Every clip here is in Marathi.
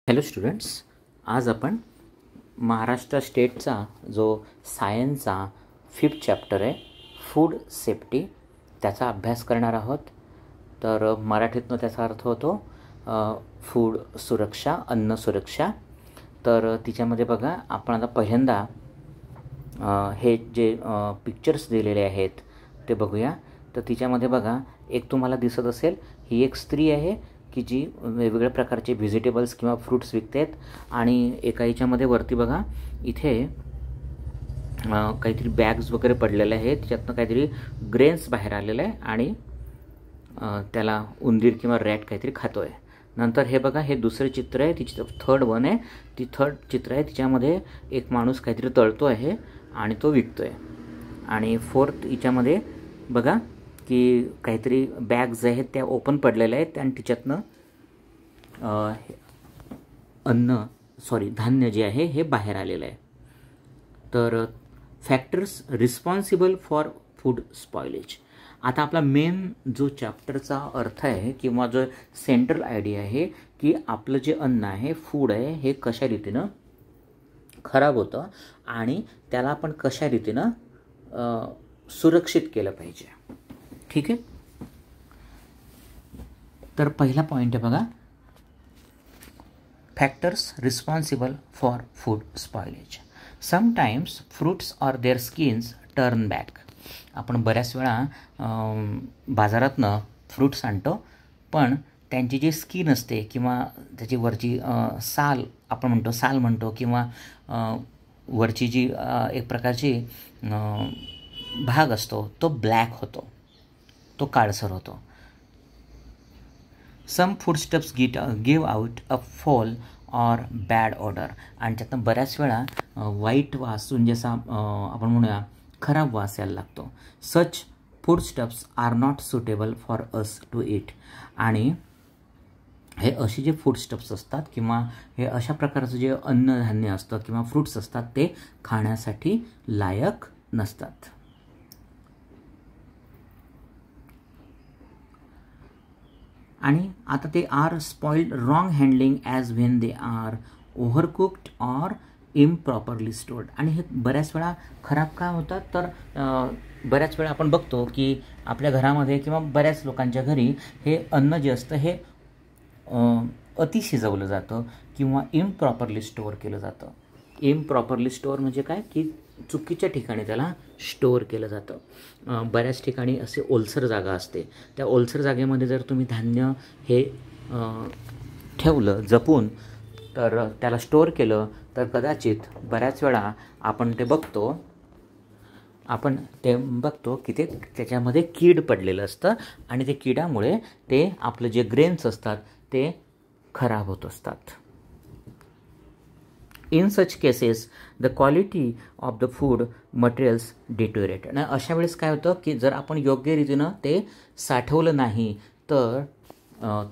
हॅलो स्टुडंट्स, आज आपण महाराष्ट्र स्टेटचा जो सायन्सचा 5th चॅप्टर आहे फूड सेफ्टी त्याचा अभ्यास करणार आहोत. तर मराठीतनं त्याचा अर्थ होतो फूड सुरक्षा, अन्न सुरक्षा. तर तिच्यामध्ये बघा, आपण आता पहिल्यांदा हे जे पिक्चर्स दिलेले आहेत ते बघूया. तर तिच्यामध्ये बघा, एक तुम्हाला दिसत असेल, ही एक स्त्री आहे की जी वेगवेगळ्या प्रकारचे व्हेजिटेबल्स किंवा फ्रूट्स विकते आहेत. आणि एका ह्याच्यामध्ये वरती बघा, इथे काहीतरी बॅग्स वगैरे पडलेले आहेत, त्याच्यातनं काहीतरी ग्रेन्स बाहेर आलेलं आहे आणि त्याला उंदीर किंवा रॅट काहीतरी खातो आहे. नंतर हे बघा, हे दुसरे चित्र आहे, तिची थर्ड वन आहे, ती थर्ड चित्र आहे, तिच्यामध्ये एक माणूस काहीतरी तळतो आहे आणि तो विकतो आहे. आणि फोर्थ हिच्यामध्ये बघा की काहीतरी बॅग्स आहेत त्या ओपन पडलेल्या आहेत आणि तिच्यातनं धान्य जे आहे हे बाहेर आलेलं आहे. तर factors responsible for food spoilage. आता आपला मेन जो चॅप्टरचा अर्थ आहे किंवा जो सेंट्रल आयडिया आहे की आपलं जे अन्न आहे, फूड आहे, हे कशा रीतीनं खराब होतं आणि त्याला आपण कशा रीतीनं सुरक्षित केलं पाहिजे. ठीक आहे. तर पहिला पॉईंट आहे बघा, factors responsible for food spoilage. Sometimes fruits or their skins turn back. आपण बऱ्याच वेळा बाजारातनं फ्रूट्स आणतो, पण त्यांची जी स्किन असते किंवा त्याची वरची साल म्हणतो किंवा वरची जी एक प्रकारची भाग असतो तो ब्लॅक होतो, तो काळसर होतो. Some foodstuffs give out a foul or bad odour. आणि त्यातनं बऱ्याच वेळा वाईट वास, म्हणजे असा आपण म्हणूया खराब वास यायला लागतो. Such foodstuffs are not suitable for us to eat. आणि हे असे जे फूडस्टफ्स असतात किंवा हे अशा प्रकारचं जे अन्नधान्य असतं किंवा फ्रूट्स असतात ते खाण्यासाठी लायक नसतात. आणि आता ते are spoiled wrong handling as when they are overcooked or improperly stored. आणि हे बऱ्याच वेळा खराब का होतात, तर बऱ्याच वेळा आपण बघतो की आपल्या घरामध्ये किंवा बऱ्याच लोकांच्या घरी हे अन्न जे असतं हे अति शिजवलं जातं किंवा इम्प्रॉपरली स्टोअर केलं जातं. इम्प्रॉपरली स्टोअर म्हणजे काय की चुकीच्या ठिकाणी त्याला स्टोअर केलं जातं. बऱ्याच ठिकाणी असे ओलसर जागा असते, त्या ओलसर जागेमध्ये जर तुम्ही धान्य हे ठेवलं जपून, तर त्याला स्टोअर केलं, तर कदाचित बऱ्याच वेळा आपण ते बघतो की ते त्याच्यामध्ये कीड पडलेलं असतं आणि ते किडामुळे ते आपलं जे ग्रेन्स असतात ते खराब होत असतात. In such cases the quality of the food materials deteriorate. आणि अशा वेळेस काय होतं की जर आपण योग्य रीतीनं ते साठवलं नाही तर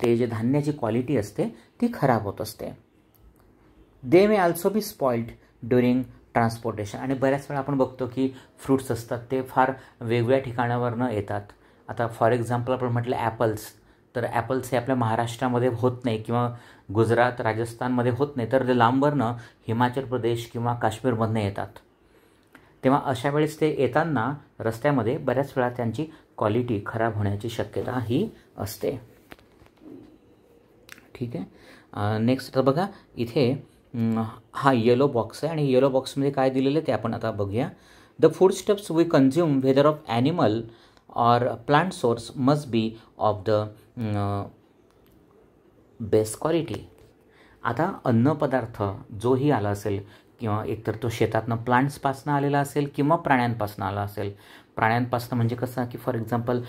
ते जे धान्याची क्वालिटी असते ती खराब होत असते. They may also be spoiled during transportation. आणि बऱ्याच वेळा आपण बघतो की फ्रूट्स असतात ते फार वेगवेगळ्या ठिकाणावरनं येतात. आता फॉर एक्झाम्पल आपण म्हटलं ॲपल्स, तर ॲपल्स हे आपल्या महाराष्ट्रामध्ये होत नाही किंवा गुजरात, राजस्थानमध्ये होत नाही, तर ते लांबवरनं हिमाचल प्रदेश किंवा काश्मीरमधनं येतात. तेव्हा अशा वेळेस ते येताना रस्त्यामध्ये बऱ्याच वेळा त्यांची क्वालिटी खराब होण्याची शक्यता ही असते. ठीक आहे. नेक्स्ट बघा, इथे हा येलो बॉक्स आहे आणि येलो बॉक्समध्ये काय दिलेलं आहे ते आपण आता बघूया. The foodstuffs we consume whether of animal or plant source must be of the best quality. आता अन्नपदार्थ जोही आला असेल किंवा एकतर तो शेतातनं प्लांट्सपासनं आलेला असेल किंवा प्राण्यांपासून आला असेल. प्राण्यांपासून म्हणजे कसं की फॉर एक्झाम्पल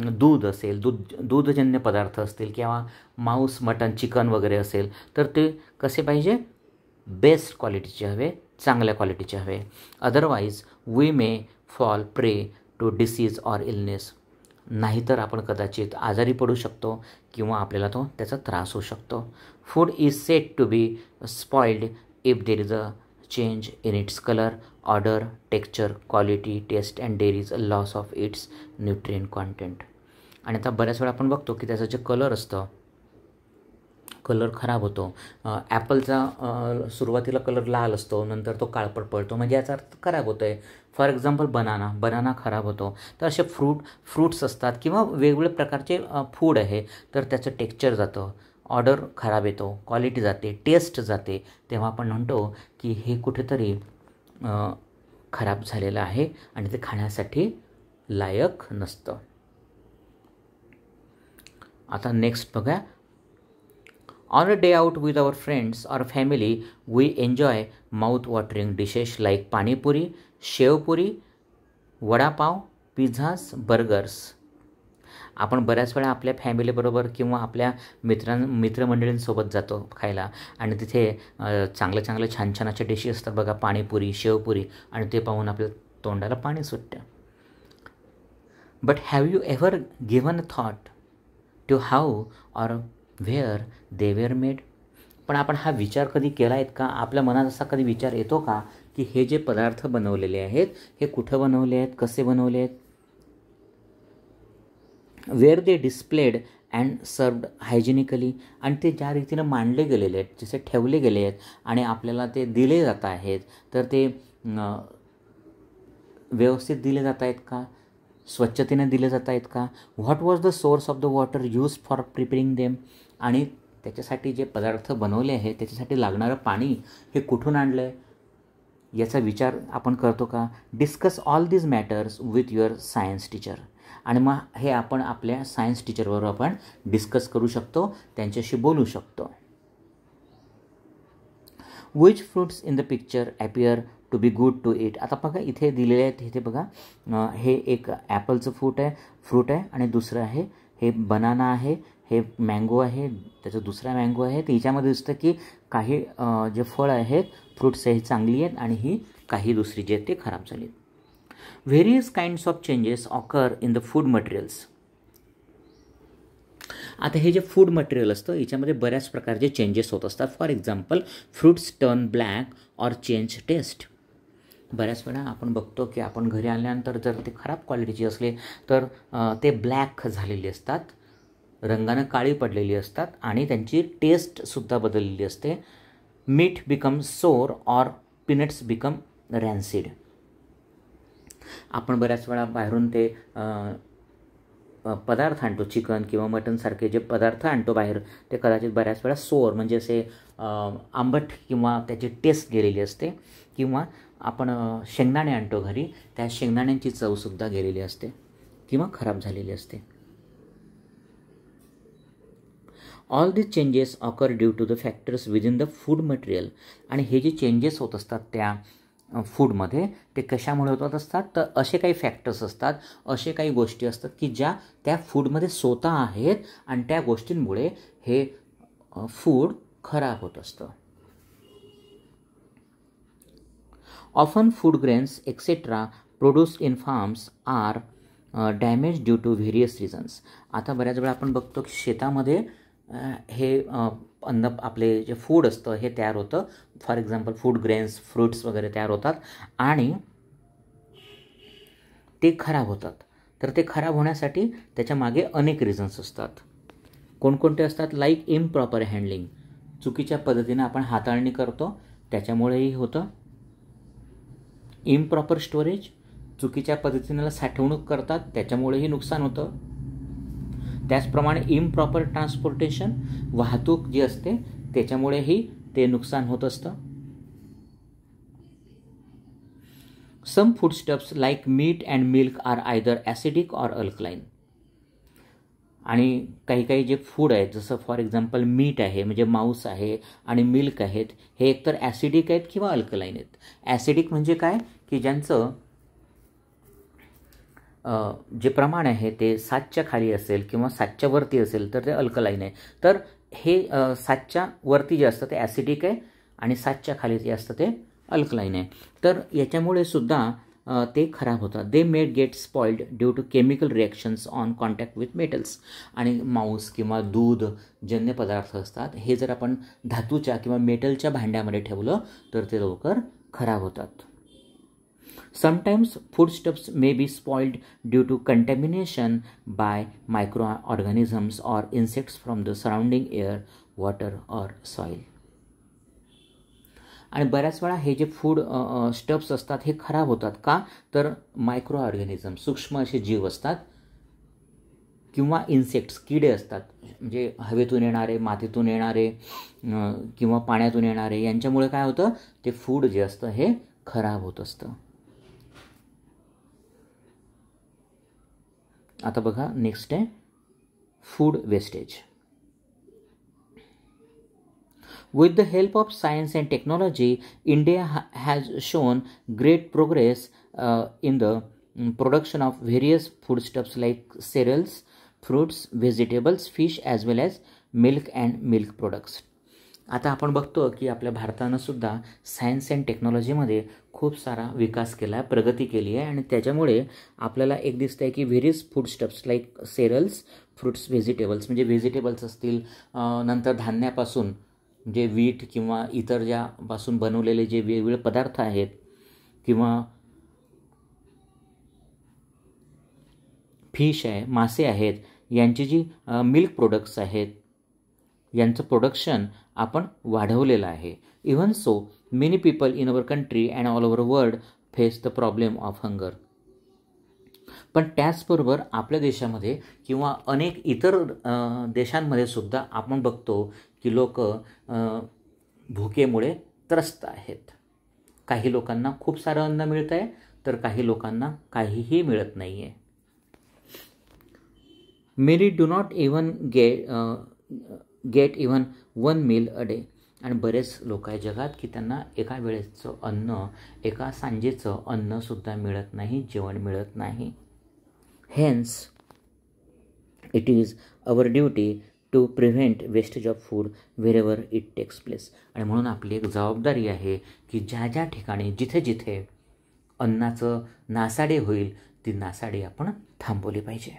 दूध असेल, दूधजन्य पदार्थ असतील किंवा मांस, मटण, चिकन वगैरे असेल, तर ते कसे पाहिजे, बेस्ट क्वालिटीचे हवे, चांगल्या क्वालिटीचे हवे. Otherwise we may fall prey to disease or illness. नाहीतर आपण कदाचित आजारी पडू शकतो किंवा आपल्याला त्याचा त्रास होऊ शकतो. Food is said to be spoiled if there is a change in its colour, odour, texture, quality, taste and there is a loss of its nutrient content. आणि आता बऱ्याच वेळा आपण बघतो की त्याचं जे कलर असतं कलर खराब होतो. ॲपलचा सुरुवातीला कलर लाल असतो, नंतर तो काळपट पडतो, म्हणजे याचा अर्थ खराब होतो आहे. फॉर एक्झाम्पल बनाना खराब होतो. तर असे फ्रूट्स असतात किंवा वेगवेगळ्या प्रकारचे फूड आहे, तर त्याचं टेक्स्चर जातं, ऑर्डर खराब येतो, क्वालिटी जाते, टेस्ट जाते. तेव्हा आपण म्हणतो की हे कुठेतरी खराब झालेलं आहे आणि ते खाण्यासाठी लायक नसतं. आता नेक्स्ट बघा. On a day out with our friends or family, we enjoy mouth-watering dishes like panipuri, sevpuri, vadapav, pizzas, burgers. आपण बऱ्याच वेळा आपल्या फॅमिलीबरोबर किंवा आपल्या मित्रमंडळींसोबत जातो खायला आणि तिथे चांगलं छान छान अशा डिशेस असतात बघा, पाणीपुरी, शेवपुरी, आणि ते पाहून आपल्या तोंडाला पाणी सुटतं. But have you ever given a thought to how or where they were made? पण आपण हा विचार कधी केला आहेत का? आपल्या मनात असा कधी विचार येतो का की हे जे पदार्थ बनवलेले आहेत हे कुठं बनवले आहेत, कसे बनवले आहेत? Were they displayed and served hygienically, आणि ते ज्या रीतीनं मांडले गेलेले आहेत, जसे ठेवले गेले आहेत आणि आपल्याला ते दिले जात आहेत, तर ते व्यवस्थित दिले जात आहेत का? स्वच्छतेने दिले जात आहेत का? What was the source of the water use for preparing them? आणि त्याच्यासाठी जे पदार्थ बनवले आहेत त्याच्यासाठी लागणारं पाणी हे कुठून आणलं आहे याचा विचार आपण करतो का? Discuss all these matters with your science teacher. आणि मग हे आपण आपल्या सायन्स टीचरबरोबर आपण डिस्कस करू शकतो, त्यांच्याशी बोलू शकतो. Which fruits in the picture appear to be good to eat? आता बघा इथे दिलेले आहेत, इथे बघा हे एक ॲपलचं फ्रूट आहे आणि दुसरं आहे हे बनाना आहे, हे मँगो आहे, त्याचं दुसरा मँगो आहे. तर हिच्यामध्ये दिसतं की काही जे फळं आहेत, फ्रूट्स हे चांगली आहेत आणि ही काही दुसरी जे आहेत ते खराब झाली. Various kinds of changes occur in the food materials. आता हे जे फूड मटेरियल असतं याच्यामध्ये बऱ्याच प्रकारचे चेंजेस होत असतात. For example fruits turn black or change taste. बऱ्याच वेळा आपण बघतो की आपण घरी आणल्यानंतर जर ते खराब क्वालिटीचे असले तर ते ब्लॅक झालेले असतात, रंगानं काळी पडलेली असतात आणि त्यांची टेस्टसुद्धा बदललेली असते. मीठ बिकम सोर ऑर पीनट्स बिकम रॅन्सिड. आपण बऱ्याच वेळा बाहेरून ते पदार्थ आणतो, चिकन किंवा मटनसारखे जे पदार्थ आणतो बाहेर, ते कदाचित बऱ्याच वेळा सोर म्हणजे असे आंबट किंवा त्याची टेस्ट गेलेली असते. किंवा आपण शेंगदाणे आणतो घरी, त्या शेंगदाण्यांची चवसुद्धा गेलेली असते किंवा खराब झालेली असते. All this changes occur due to the factors within the food material. आणि हे जे चेंजेस होत असतात त्या फूडमध्ये ते कशामुळे होत असतात? तर असे काही फॅक्टर्स असतात, असे काही गोष्टी असतात की ज्या त्या फूडमध्ये स्वतः आहेत आणि त्या गोष्टींमुळे हे फूड खराब होत असतं. Often food grains etcetera produced in farms are damage due to various reasons. आता बऱ्याच वेळा आपण बघतो की शेतामध्ये हे अन्न आपले जे फूड असतं हे तयार होतं. For example food grains, fruits वगैरे तयार होतात आणि ते खराब होतात. तर ते खराब होण्यासाठी त्याच्या मागे अनेक रिझन्स असतात. कोणकोणते असतात? लाईक इम्प्रॉपर हँडलिंग, चुकीच्या पद्धतीनं आपण हाताळणी करतो त्याच्यामुळेही होतं. इम्प्रॉपर स्टोरेज, चुकीच्या पद्धतीनं साठवणूक करतात त्याच्यामुळेही नुकसान होतं. त्याचप्रमाणे इम्प्रॉपर ट्रान्सपोर्टेशन, वाहतूक जी असते त्याच्यामुळेही ते नुकसान होत असतं. Some foodstuffs like meat and milk are either acidic or alkaline. आणि काही जे फूड आहेत जसं फॉर एक्झाम्पल मीट आहे म्हणजे मांस आहे आणि मिल्क आहेत, हे एकतर ॲसिडिक आहेत किंवा अल्कलाईन आहेत. ॲसिडिक म्हणजे काय की ज्यांचं जे प्रमाण आहे ते 7च्या खाली असेल किंवा 7च्या वरती असेल तर ते अल्कलाईन आहे. तर हे 7च्या वरती जे असतं ते ॲसिडिक आहे आणि 7च्या खाली जे असतं ते अल्कलाईन आहे. तर याच्यामुळे सुद्धा ते खराब होतात. They may get spoiled due to chemical reactions on contact with metals. आणि मांस किंवा दूध जन्य पदार्थ असतात हे जर आपण धातूच्या किंवा मेटलच्या भांड्यामध्ये ठेवलं तर ते लवकर खराब होतात. Sometimes foodstuffs may be spoiled due to contamination by microorganisms or insects from the surrounding air, water or soil. आणि बऱ्याच वेळा हे जे फूड स्टफ्स असतात हे खराब होतात का, तर मायक्रो ऑर्गॅनिझम, सूक्ष्म असे जीव असतात किंवा इन्सेक्ट्स, किडे असतात, म्हणजे हवेतून येणारे, मातीतून येणारे किंवा पाण्यातून येणारे, यांच्यामुळे काय होतं, ते फूड जे असतं हे खराब होत असतं. आता बघा नेक्स्ट आहे food wastage. With the help of science and technology, India has shown great progress in the production of various foodstuffs like cereals, fruits, vegetables, fish as well as milk and milk products. आता आपण बघतो की आपल्या भारतानं सुद्धा सायन्स अँड टेक्नॉलॉजीमध्ये खूप सारा विकास केला आहे, प्रगती केली आहे आणि त्याच्यामुळे आपल्याला एक दिसतं आहे की various फूडस्टफ्स like cereals, fruits, vegetables, म्हणजे व्हेजिटेबल्स असतील, नंतर धान्यापासून जे वीट किंवा इतर ज्यापासून बनवलेले जे वेगवेगळे पदार्थ आहेत किंवा फिश आहे, मासे आहेत, यांची जी मिल्क प्रोडक्ट्स आहेत यांचं प्रोडक्शन आपण वाढवलेलं आहे. Even so many people in our country and all over world face the problem of hunger. पण त्याचबरोबर आपल्या देशामध्ये किंवा अनेक इतर देशांमध्ये सुद्धा आपण बघतो की लोक भुकेमुळे त्रस्त आहेत. काही लोकांना खूप सारं अन्न मिळतं आहे तर काही लोकांना काहीही मिळत नाही आहे. Many do not even get even 1 meal a day. आणि बरेच लोक आहे जगात की त्यांना एका वेळेचं अन्न, एका सांजेचं अन्नसुद्धा मिळत नाही, जेवण मिळत नाही. Hence it is our duty to prevent wastage of food wherever it takes place. आणि म्हणून आपली एक जबाबदारी आहे की ज्या ज्या ठिकाणी जिथे जिथे अन्नाचं नासाडी होईल ती नासाडी आपण थांबवली पाहिजे.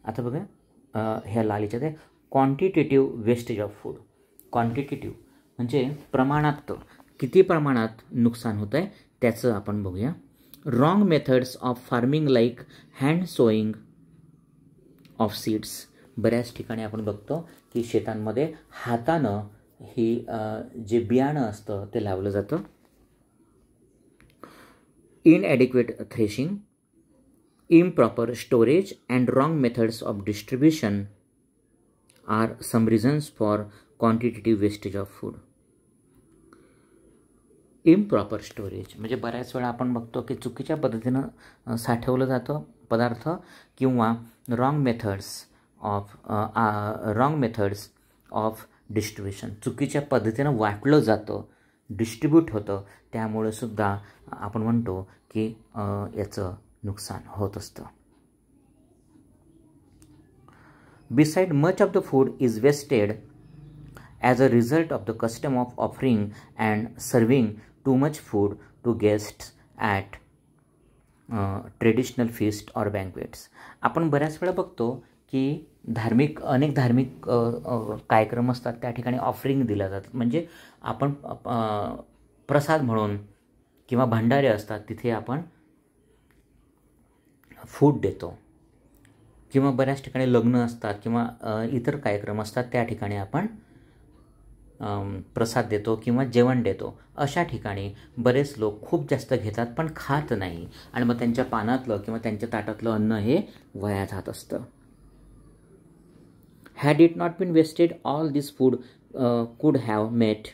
आता बघा ह्या लालीच्यात आहे quantitative wastage of food. Quantitative म्हणजे प्रमाणात, किती प्रमाणात नुकसान होतं आहे त्याचं आपण बघूया. Wrong methods of farming like hand sowing of seeds. बऱ्याच ठिकाणी आपण बघतो की शेतांमध्ये हातानं ही जे बियाणं असतं ते लावलं जातं. Inadequate threshing, improper storage and wrong methods of distribution are some reasons for quantitative wastage of food. Improper storage म्हणजे बऱ्याच वेळा आपण बघतो की चुकीच्या पद्धतीनं साठवलं जातं पदार्थ किंवा रॉंग मेथड्स ऑफ डिस्ट्रीब्युशन, चुकीच्या पद्धतीनं वाटलं जातं, डिस्ट्रीब्यूट होतं, त्यामुळे सुद्धा आपण म्हणतो की याचं नुकसान होत असतं. Beside much of the food is wasted as a result of the custom of offering and serving too much food to guests at traditional feast or banquets. आपण बऱ्याच वेळा बघतो की अनेक धार्मिक कार्यक्रम असतात त्या ठिकाणी ऑफरिंग दिल्या जातात, म्हणजे आपण प्रसाद म्हणून किंवा भंडारे असतात तिथे आपण फूड देतो किंवा बऱ्याच ठिकाणी लग्न असतात किंवा इतर कार्यक्रम असतात त्या ठिकाणी आपण प्रसाद देतो किंवा जेवण देतो. अशा ठिकाणी बरेच लोक खूप जास्त घेतात पण खात नाही आणि मग त्यांच्या पानातलं किंवा त्यांच्या ताटातलं अन्न हे वाया जात असतं. Had it not been wasted all this food could have met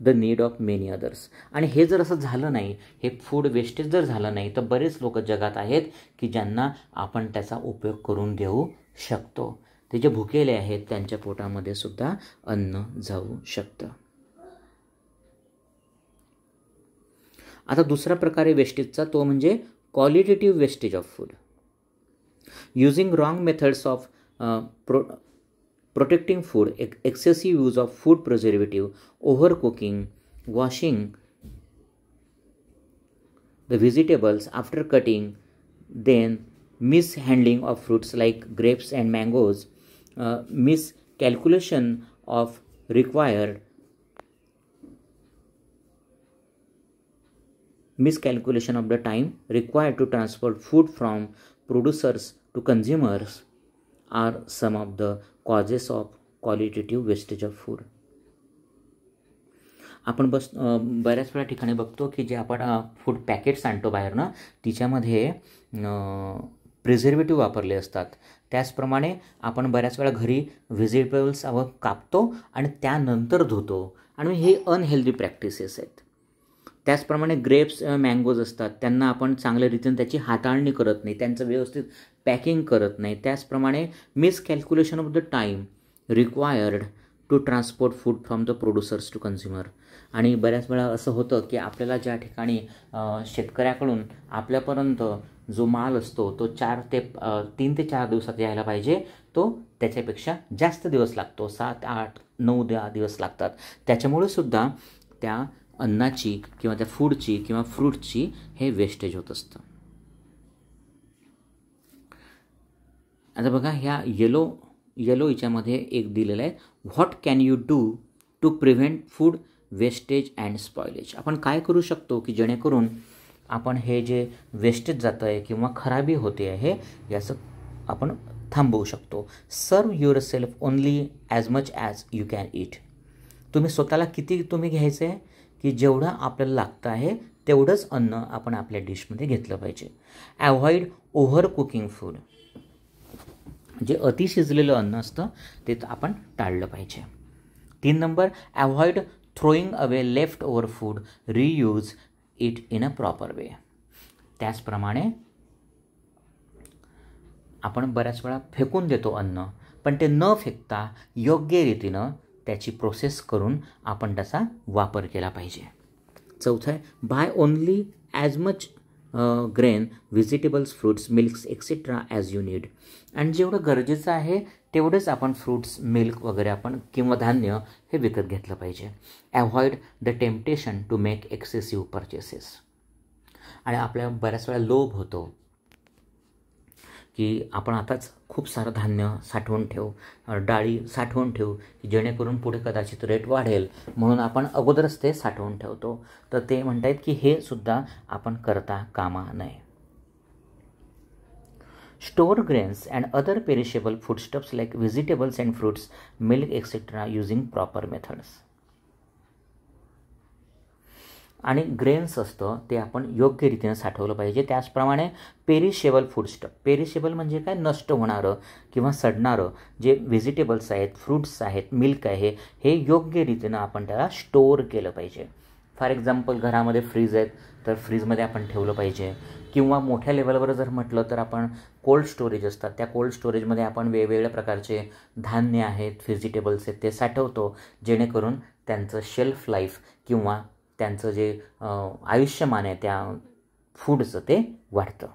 the need of many others. आणि हे जर असं झालं नाही, हे फूड वेस्टेज जर झालं नाही तर बरेच लोक जगात आहेत की ज्यांना आपण त्याचा उपयोग करून देऊ शकतो. ते जे भुकेले आहेत त्यांच्या पोटामध्ये सुद्धा अन्न जाऊ शकतं. आता दुसरा प्रकार आहे वेस्टेजचा, तो म्हणजे qualitative wastage of food. Using wrong methods of protecting food, excessive use of food preservative, overcooking, washing the vegetables after cutting, then mishandling of fruits like grapes and mangoes, miscalculation of the time required to transport food from producers to consumers are some of the causes of qualitative wastage of food. आपण बऱ्याच वेळा ठिकाणी बघतो की जे आपण फूड पॅकेट्स आणतो बाहेरनं तिच्यामध्ये प्रिझर्वेटिव्ह वापरले असतात. त्याचप्रमाणे आपण बऱ्याच वेळा घरी व्हेजिटेबल्स कापतो आणि त्यानंतर धुतो आणि हे अनहेल्दी प्रॅक्टिसेस आहेत. त्याचप्रमाणे ग्रेप्स मँगोज असतात त्यांना आपण चांगल्या रीतीने त्याची हाताळणी करत नाही, त्यांचं व्यवस्थित पॅकिंग करत नाही. त्याचप्रमाणे miscalculation of the time required to transport food from the producers to consumer. आणि बऱ्याच वेळा असं होतं की आपल्याला ज्या ठिकाणी शेतकऱ्याकडून आपल्यापर्यंत जो माल असतो तो 3 ते 4 दिवसात यायला पाहिजे, तो त्याच्यापेक्षा जास्त दिवस लागतो, 7, 8, 9, 10 दिवस लागतात. त्याच्यामुळे सुद्धा त्या अन्नाची किंवा त्या फूडची किंवा फ्रूटची हे वेस्टेज होत असतं. आता बघा ह्या येलो याच्यामध्ये एक दिलेलं आहे, what can you do to prevent food wastage and spoilage. आपण काय करू शकतो की जेणेकरून आपण हे जे वेस्टेज जातं आहे किंवा खराबी होते आहे याचं आपण थांबवू शकतो. Serve yourself only as much as you can eat. तुम्ही स्वतःला किती घ्यायचं आहे की जेवढं आपल्याला लागतं आहे तेवढंच अन्न आपण आपल्या डिशमध्ये घेतलं पाहिजे. ॲव्हॉइड ओव्हर कुकिंग फूड. जे अति शिजलेलं अन्न असतं ते आपण टाळलं पाहिजे. 3 number, ॲव्हॉइड throwing away left over food, reuse it in a proper way. त्याचप्रमाणे आपण बऱ्याच वेळा फेकून देतो अन्न, पण ते न फेकता योग्य रीतीनं त्याची प्रोसेस करून आपण त्याचा वापर केला पाहिजे. 4 आहे, buy only as much grain, vegetables, fruits, milks etcetera as you need. आणि जेवढं गरजेचं आहे तेवढंच आपण फ्रूट्स, मिल्क वगैरे आपण किंवा धान्य हे विकत घेतलं पाहिजे. Avoid the temptation to make excessive purchases. आणि आपल्या बऱ्याच वेळा लोभ होतो की आपण आताच खूप सारं धान्य साठवून ठेवू, डाळी साठवून ठेवू की जेणेकरून पुढे कदाचित रेट वाढेल म्हणून आपण अगोदरच ते साठवून ठेवतो. तर ते म्हणतात की हे सुद्धा आपण करता कामा नये. Store grains and other perishable foodstuffs like vegetables and fruits, milk, etc. using proper methods. आणि ग्रेन्स असतं ते आपण योग्य रीतीने साठवलं पाहिजे. त्याचप्रमाणे पेरिशेबल फूडस्टफ. पेरिशेबल म्हणजे काय, नष्ट होणारं किंवा सडणारं जे व्हेजिटेबल्स आहेत, फ्रूट्स आहेत, मिल्क आहे, हे योग्य रीतीनं आपण त्याला स्टोअर केलं पाहिजे. फॉर एक्झाम्पल घरामध्ये फ्रीज आहेत तर फ्रीजमध्ये आपण ठेवलं पाहिजे. किंवा मोठ्या लेवलवर जर म्हटलं तर आपण कोल्ड स्टोरेज असतात, त्या कोल्ड स्टोरेजमध्ये आपण वेगवेगळ्या प्रकारचे धान्य आहेत, व्हेजिटेबल्स आहेत ते साठवतो जेणेकरून त्यांचं शेल्फ लाईफ किंवा त्यांचं जे आयुष्यमान आहे त्या फूडचं ते वाढतं.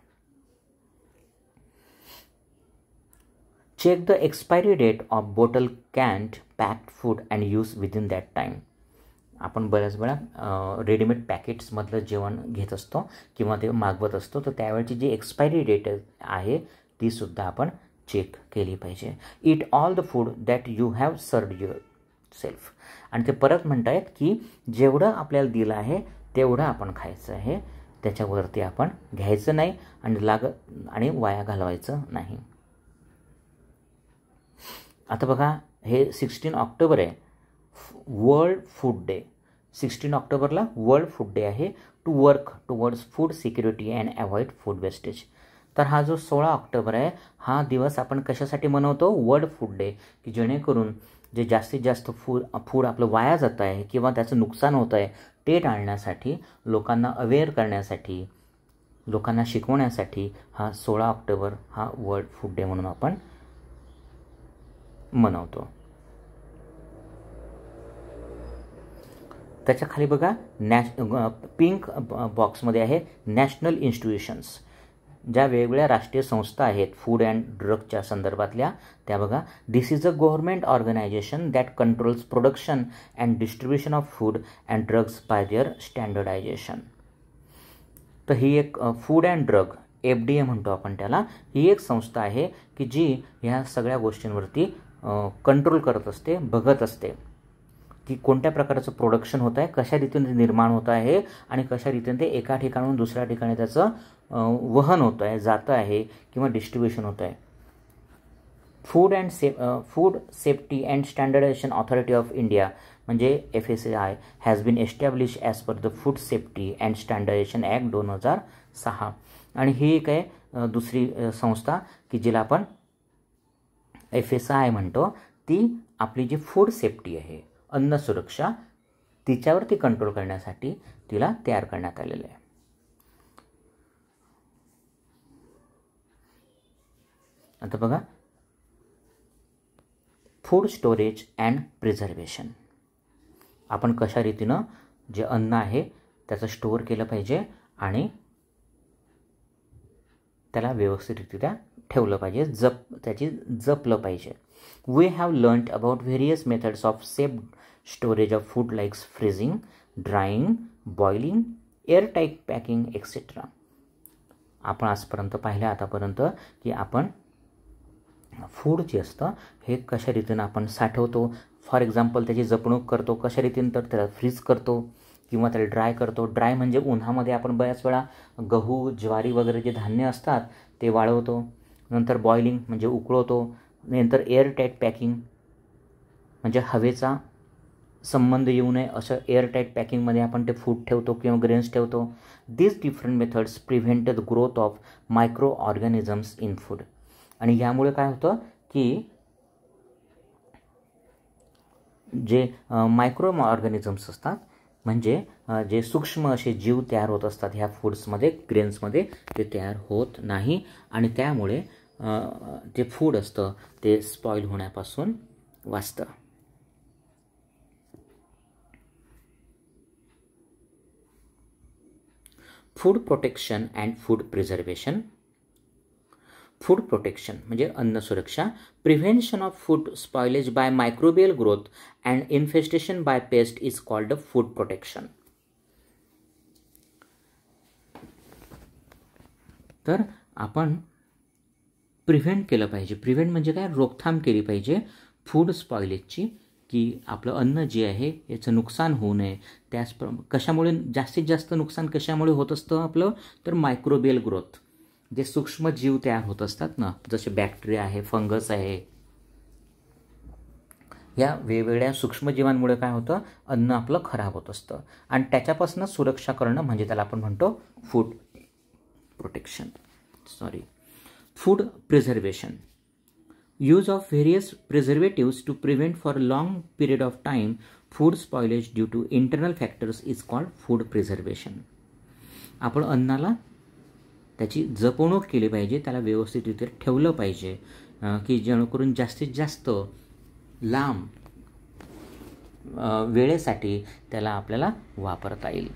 Check the expiry date of bottle, canned, packed food and use within that time. आपण बऱ्याच वेळा रेडीमेड पॅकेट्समधलं जेवण घेत असतो किंवा ते मागवत असतो, तर त्यावेळची जी एक्सपायरी डेट आहे तीसुद्धा आपण चेक केली पाहिजे. It all the food that you have served your self. आणि ते परत म्हणत आहेत की जेवढं आपल्याला दिलं आहे तेवढं आपण खायचं आहे, त्याच्यावरती आपण घ्यायचं नाही आणि वाया घालवायचं नाही. आता बघा हे 16 ऑक्टोबर आहे, वर्ल्ड फूड डे. 16 ऑक्टोबरला वर्ल्ड फूड डे आहे, to work towards food security and avoid food wastage. तर हा जो 16 ऑक्टोबर आहे हा दिवस आपण कशासाठी मनवतो, वर्ल्ड फूड डे, की जेणेकरून जे जास्तीत जास्त फूड आपलं वाया जात आहे किंवा त्याचं नुकसान होत आहे ते टाळण्यासाठी, लोकांना अवेअर करण्यासाठी, लोकांना शिकवण्यासाठी हा 16 ऑक्टोबर हा वर्ल्ड फूड डे म्हणून आपण मनवतो. त्याच्या खाली बघा पिंक बॉक्समध्ये आहे नॅशनल इन्स्टिट्यूशन्स, ज्या वेगवेगळ्या राष्ट्रीय संस्था आहेत फूड अँड ड्रगच्या संदर्भातल्या त्या बघा. This is a government organisation that controls production and distribution of food and drugs by their standardisation. तर ही एक फूड अँड ड्रग FDA म्हणतो आपण त्याला, ही एक संस्था आहे की जी ह्या सगळ्या गोष्टींवरती कंट्रोल करत असते, बघत असते की कोणत्या प्रकारचं प्रोडक्शन होत आहे, कशा रीतीने निर्माण होत आहे आणि कशा रीतीने ते एका ठिकाणाहून दुसऱ्या ठिकाणी त्याचं वहन होतं आहे, जातं आहे किंवा डिस्ट्रीब्युशन होतं आहे. Food safety and standardisation authority of India म्हणजे FSSAI has been establish as per the food safety and standardisation act 2006. आणि ही एक आहे दुसरी संस्था की जिला आपण FSSAI म्हणतो. ती आपली जी फूड सेफ्टी आहे, अन्न सुरक्षा, तिच्यावरती कंट्रोल करण्यासाठी तिला तयार करण्यात आलेलं आहे. आता बघा, फूड स्टोरेज अँड प्रिझर्वेशन. आपण कशा रीतीनं जे अन्न आहे त्याचं स्टोअर केलं पाहिजे आणि त्याला व्यवस्थितरित्या ठेवलं पाहिजे, त्याची जपलं पाहिजे. We have learned about various methods of safe storage of food likes freezing, drying, boiling, airtight packing etcetera. आपण आजपर्यंत पाहिलं आतापर्यंत की आपण फूड जे असतं हे कशा रीतीनं आपण साठवतो. फॉर एक्झाम्पल त्याची जपणूक करतो कशा रीतीनं, तर त्याला फ्रीज करतो किंवा त्याला ड्राय करतो. ड्राय म्हणजे उन्हामध्ये आपण बऱ्याच वेळा गहू, ज्वारी वगैरे जे धान्य असतात ते वाळवतो. नंतर बॉइलिंग म्हणजे उकळवतो. नंतर एअरटाईट पॅकिंग म्हणजे हवेचा संबंध येऊ नये असं एअरटाईट पॅकिंगमध्ये आपण ते फूड ठेवतो किंवा ग्रेन्स ठेवतो. This different methods prevent the growth of micro organisms in food. आणि यामुळे काय होतं की जे मायक्रो ऑर्गॅनिझम्स असतात म्हणजे जे सूक्ष्म असे जीव तयार होत असतात ह्या फूड्समध्ये, ग्रेन्समध्ये, ते तयार होत नाही आणि त्यामुळे जे फूड असतं ते स्पॉईल होण्यापासून वाचतं. Food protection and food preservation. Food protection म्हणजे अन्न सुरक्षा. Prevention of food spoilage by microbial growth and infestation by pest is called food protection. तर आपण प्रिव्हेंट केलं पाहिजे. प्रिव्हेंट म्हणजे काय, रोकथाम केली पाहिजे फूड स्पॉइलेजची, की आपलं अन्न जे आहे याचं नुकसान होऊ नये. कशामुळे जास्तीत जास्त नुकसान कशामुळे होत असतं आपलं, तर मायक्रोबियल ग्रोथ, जे सूक्ष्म जीव तयार होत असतात ना, जसे बॅक्टेरिया आहे, फंगस आहे, या वेगवेगळ्या सूक्ष्मजीवांमुळे काय होतं, अन्न आपलं खराब होत असतं आणि त्याच्यापासून सुरक्षा करणं म्हणजे त्याला आपण म्हणतो food protection. Food preservation. Use of various preservatives to prevent for long period of time food spoilage due to internal factors is called food preservation. आपण अन्नाला त्याची जपणूक केली पाहिजे, त्याला व्यवस्थितरित्या ठेवलं पाहिजे की जेणेकरून जास्तीत जास्त लांब वेळेसाठी त्याला आपल्याला वापरता येईल.